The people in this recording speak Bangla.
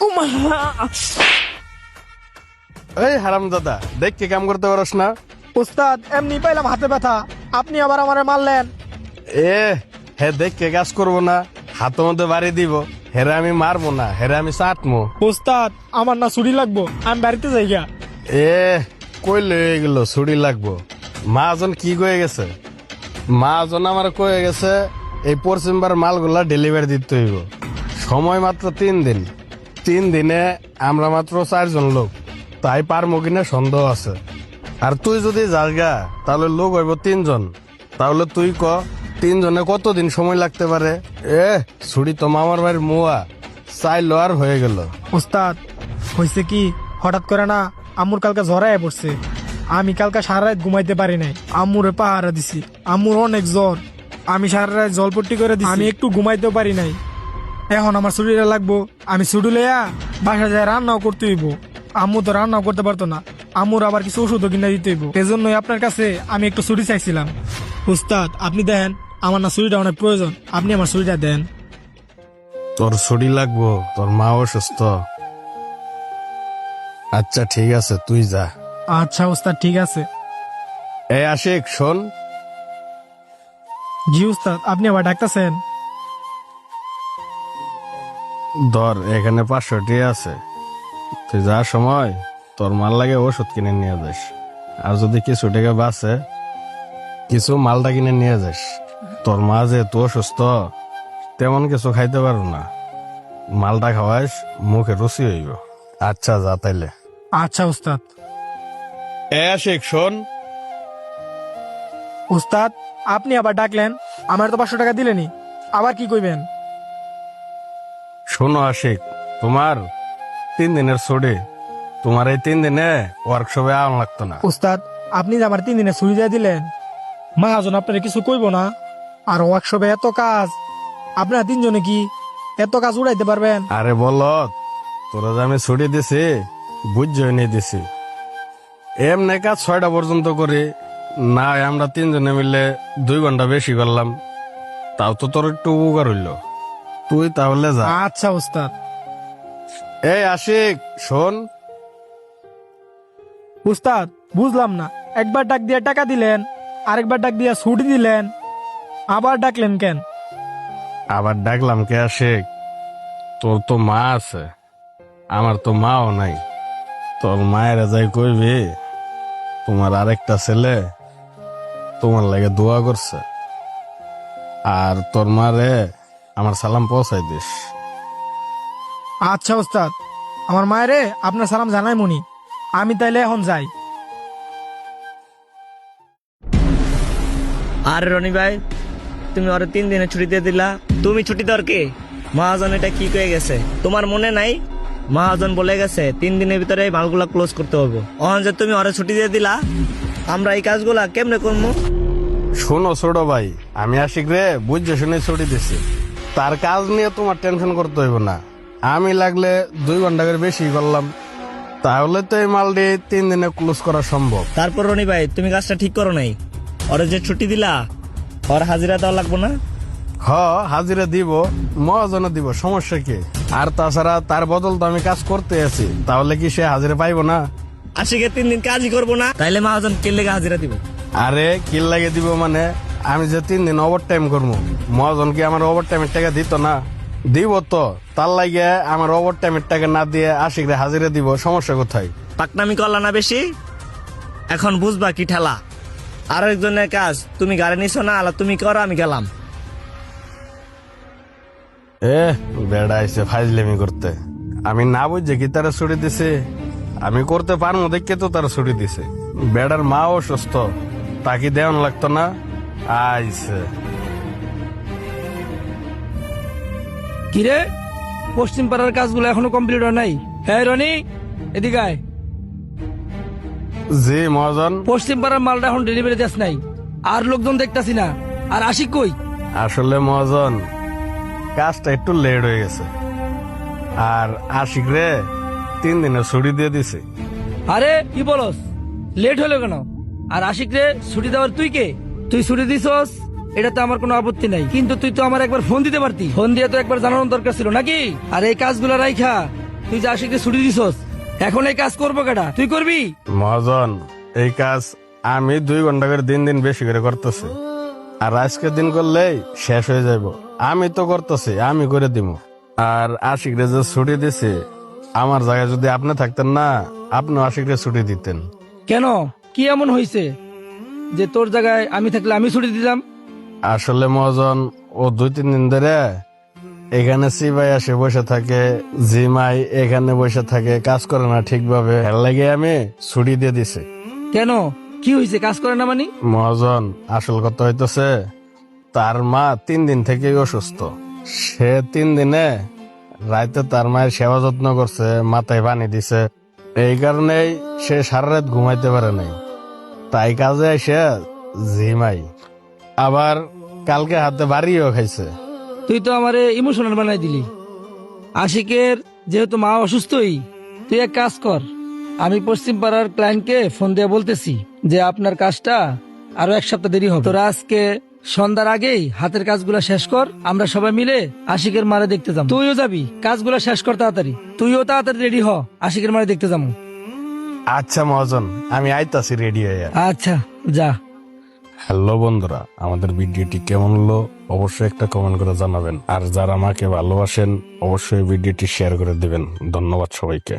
উমা! এই হারাম দাদা, দেখ কি কাম করতে পারস না? উস্তাদ, এমনি পাইলাম হাতে ব্যথা, আপনি আবার আমারে মারলেন। এ হে দেখ কে কাজ করবো না, হাতের মধ্যে বাড়ি দিব, হেরে আমি মারবো না, হেরে আমি চাটমো। উস্তাদ, আমার না ছুরি লাগবো, আমি বাড়িতে যাই গা। এ কইলে এগুলো ছুরি লাগবো? মাজন কি কয়ে গেছে? মাজন আমার কয়ে গেছে এই পশ্চিমবার মালগুলা ডেলিভারি দিতে হইব, সময় মাত্র 3 দিন। 3 দিনে আমরা মাত্র 4 জন লোক, তাই পারবো কিনা সন্দেহ আছে। আর তুই যদি যাস গা তাহলে লোক হইব 3 জন, তাহলে তুই ক 3 জনে কতদিন সময় লাগতে পারে? ছুরি তো মামার বাড়ির মুয়া, চাইলো আর হয়ে গেল। উস্তাদ, হয়েছে কি, হঠাৎ করে না আম্মুর কালকে ঝড়ায় পড়ছে। আমি কালকে সারা রাত ঘুমাইতে পারি নাই, আম্মুরে পাহারা দিছি। আম্মুর অনেক জ্বর, আমি সারা রাত জলপট্টি করে দিছি, আমি একটু ঘুমাইতেও পারি নাই। এখন আমার ছুটিটা লাগবো, আমি ছুটি লইয়া বাসা যায় রান্নাও করতে হইব। আম্মু তো রান্নাও করতে পারতো না, আম্মুর আবার কিছু ওষুধও কিনা দিতে হইব। এজন্যই আপনার কাছে আমি একটু ছুটি চাইছিলাম। উস্তাদ, আপনি দেন, আমার না ছুটিটা অনেক প্রয়োজন, আপনি আমার ছুটিটা দেন। তোর ছুটি লাগবো? তোর মা অসুস্থ। আচ্ছা ঠিক আছে, তুই যা। আচ্ছা উস্তাদ, ঠিক আছে। এই আশিক শোন, জি উস্তাদ, আপনি আবার ডাকতেছেন? ধর এখানে 500 আছে, তুই যা সময় তোর মাল লাগে ওষুধ কিনে নিয়ে যাস, আর যদি কিছু টাকা বাঁচে কিছু মালটা কিনে নিয়ে যাস। তোর মা যেহেতু অসুস্থ, তেমন কিছু খাইতে পারো না, মালটা খাওয়াইস, মুখে রুচি হইব। আচ্ছা যা তাইলে। আচ্ছা উস্তাদ। এ আশিক শোন, উস্তাদ, আপনি আবার ডাকলেন, আমার তো 500 টাকা দিলেনি, আবার কি কইবেন? শোনো আশিক, তোমার 3 দিনের ছুটি, তোমার এই 3 দিনে ওয়ার্কশপে আম লাগতো না। উস্তাদ, আপনি যে আমার 3 দিনে ছুটি দিয়ে দিলেন, মহাজন আপনার কিছু কইব না? আর ওয়ার্কশপে এত কাজ, আপনারা 3 জনে কি এত কাজ উড়াইতে পারবেন? আরে বল, তোরা যে আমি ছুটি দিছি বুঝছই নিয়ে দিছি, এমনি কাজ 6টা পর্যন্ত করি না, আমরা 3 জনে মিলে 2 ঘন্টা বেশি করলাম, তাও তো তোর একটু উপকার হইল। তুই তাহলে যা। আচ্ছা উস্তাদ। এই আশিক শোন, উস্তাদ, বুঝলাম না, একবার ডাক দিয়ে টাকা দিলেন, আরেকবার ডাক দিয়ে ছুটি দিলেন, আবার ডাকলেন কেন? আবার ডাকলাম কে আশিক? তোর তো মা আছে, আমার তো মাও নাই। তোর মায়ের যাই কইবি তোমার আরেকটা ছেলে তোমার লাগে দোয়া করছে, আর তোর মারে আমার সালাম পৌঁছাই দিস। আচ্ছা উস্তাদ, আমার মায়েরে আপনার সালাম জানাই মনি, আমি তাইলে এখন যাই। আর রনি ভাই, তুমি ওর 3 দিনের ছুটি দিয়ে দিলা। তুমি ছুটি দেওয়ার কে? মহাজন এটা কি কয়ে গেছে তোমার মনে নাই? মহাজন বলে গেছে 3 দিনের ভিতরে এই মালগুলা ক্লোজ করতে হবে। অহন যে তুমি ওরা ছুটি দিয়ে দিলা, আমরা এই কাজগুলা কেমনে করবো? শোনো ছোট ভাই, আমি আশিক রে বুঝে শুনে ছুটি দিছি, তার কাজ নিয়ে তোমার টেনশন করতে হইব না। আমি লাগলে 2 ঘন্টা করে বেশি করলাম, তাহলে তো এই মালটি 3 দিনে ক্লোজ করা সম্ভব। তারপর রনি ভাই, তুমি কাজটা ঠিক করো নাই। ওরা যে ছুটি দিলা, ওর হাজিরা দেওয়া লাগবো না? হাজিরা দিব, মহাজনে দিব, সমস্যা কি? আর তাছাড়া তার বদল তো আমি কাজ করতে আছি, তাহলে কি সে হাজিরা পাইবো না? আশিকে 3 দিন কাজই করবো না, তাইলে মহাজন কে লেগে হাজিরা দিব? আরে কি লাগে দিব মানে, আমি যে 3 দিন ওভার টাইম করবো, মহাজন কি আমার ওভার টাইমের টাকা দিত না? দিব তো, তার লাগে আমার ওভার টাইমের টাকা না দিয়ে আশিকরে হাজিরা দিব, সমস্যা কোথায়? পাকনামি করলা না বেশি, এখন বুঝবা কি ঠেলা। আর একজনের কাজ তুমি গাড়ি নিছো না, আলা তুমি করো, আমি গেলাম। বেড়া আইছে ফাইজলেমি করতে, আমি না বুঝে কি তারা ছুটি দিছে? আমি করতে পারবো দেখে তো তারা ছুটি দিছে। বেড়ার মা অসুস্থ, তাকে দেওয়ান লাগতো না, আইছে। কিরে, পশ্চিম পাড়ার কাজগুলো এখনো কমপ্লিট হয় নাই? হ্যাঁ রনি, এদিকে আয়। জি মহাজন। পশ্চিম পাড়ার মালটা এখন ডেলিভারি দেস নাই, আর লোকজন দেখতাছি না। আর আশিক কই? আসলে মহাজন কাজটা একটু লেট হয়ে গেছে, আর আশিক রে 3 দিনের ছুটি দিয়ে দিছে। আরে কি বলস, লেট হলো কেন? আর আশিক রে ছুটি দেওয়ার তুই কে? তুই ছুটি দিছস, এটাতে আমার কোনো আপত্তি নাই, কিন্তু তুই তো আমার একবার ফোন দিতে পারতি। ফোন দিয়ে তো একবার জানানোর দরকার ছিল নাকি? আর এই কাজগুলো রাইখা তুই যে আশিকরে ছুটি দিছস, এখন এই কাজ করবো কেডা? তুই করবি? মহাজন, এই কাজ আমি 2 ঘন্টা করে দিন দিন বেশি করে করতেছি, আর আজকের দিন করলেই শেষ হয়ে যাইব। আমি তো করতেছি, আমি করে দিব। আর আশিকরে যে ছুটি দিছি, আমার জায়গায় যদি আপনি থাকতেন না, আপনিও আশিকরে ছুটি দিতেন। কেন, কি এমন হয়েছে যে তোর জায়গায় আমি থাকলে আমি ছুটি দিতাম? আসলে মহাজন, ও 2-3 দিন ধরে এখানে সিবাই আসে বসে থাকে, জিমাই এখানে বসে থাকে, কাজ করে না ঠিকভাবে। এর লাগে আমি ছুটি দিয়ে দিছি। কেন, কি হয়েছে? কাজ করে না মানে? মহাজন, আসল কথা হইতেছে তার মা 3 দিন থেকেই অসুস্থ। সে 3 দিনে রাতে তার মায়ের সেবা যত্ন করছে, মাথায় পানি দিছে। এই কারণেই সে সারা রাত ঘুমাইতে পারে নাই, তাই কাজে এসে জিমাই। আবার কালকে হাতে বাড়িও খাইছে। তুই তো আমারে ইমোশনাল বানাই দিলি। আশিকের যেহেতু মা অসুস্থই, তুই এক কাজ কর, আমি পশ্চিম পাড়ার ক্লায়েন্টকে ফোন দিয়ে বলতেছি যে আপনার কাজটা আরো 1 সপ্তাহ দেরি হবে। তোরা আজকে সন্ধ্যার আগেই হাতের কাজগুলো শেষ কর, আমরা সবাই মিলে আশিকের মারে দেখতে যাবো। তুইও যাবি, কাজগুলো শেষ কর তাড়াতাড়ি। তুইও তাড়াতাড়ি রেডি হ, আশিকের মারে দেখতে যাবো। আচ্ছা মহাজন, আমি আইতাছি রেডি হয়ে। আচ্ছা, যা। হ্যালো বন্ধুরা, আমাদের ভিডিওটি কেমন হলো অবশ্যই একটা কমেন্ট করে জানাবেন। আর যারা আমাকে ভালোবাসেন অবশ্যই ভিডিওটি শেয়ার করে দিবেন। ধন্যবাদ সবাইকে।